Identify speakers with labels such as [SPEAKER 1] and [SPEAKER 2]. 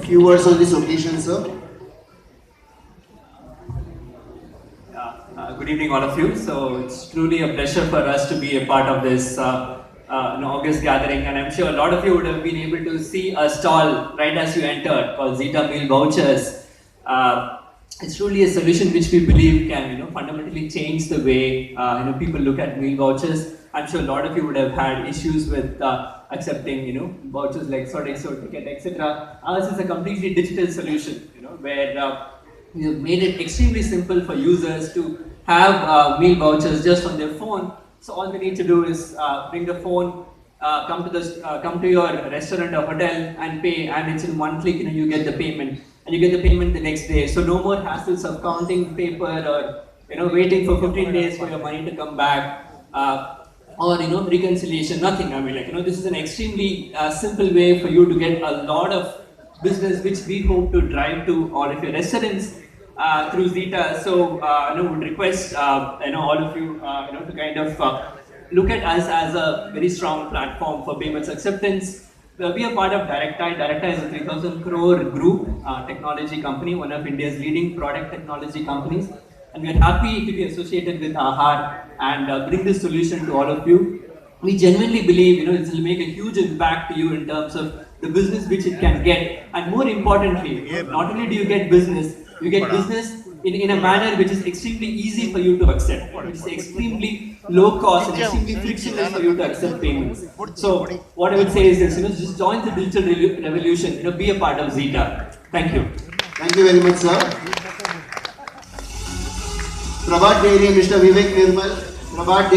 [SPEAKER 1] few words on this occasion, sir.
[SPEAKER 2] Good evening, all of you. So it's truly a pleasure for us to be a part of this August gathering, and I'm sure a lot of you would have been able to see a stall right as you entered called Zeta Meal Vouchers. It's truly a solution which we believe can fundamentally change the way people look at meal vouchers. I'm sure a lot of you would have had issues with accepting vouchers like Sodexo, Ticket, etc. Ours is a completely digital solution, where we have made it extremely simple for users to have meal vouchers just on their phone. So all they need to do is bring the phone, come to your restaurant or hotel and pay, and it's in one click. You get the payment, and you get the payment the next day. So no more hassles of counting paper or waiting for 15 days for your money to come back. Or reconciliation, nothing. I mean, this is an extremely simple way for you to get a lot of business, which we hope to drive to all of your restaurants through Zeta. So, would request all of you to kind of look at us as a very strong platform for payments acceptance. We are part of Directi. Directi is a 3,000 crore group technology company, one of India's leading product technology companies. And we are happy to be associated with Aahar and bring this solution to all of you. We genuinely believe it will make a huge impact to you in terms of the business which it can get, and more importantly, not only do you get business, you get business in a manner which is extremely easy for you to accept, which is extremely low cost and extremely frictionless for you to accept payments. So what I would say is this: just join the digital revolution. Be a part of Zeta. Thank you.
[SPEAKER 1] Thank you very much, sir. Prabhat Dairy, Mr. Vivek Nirmal. Prabhat Dairy.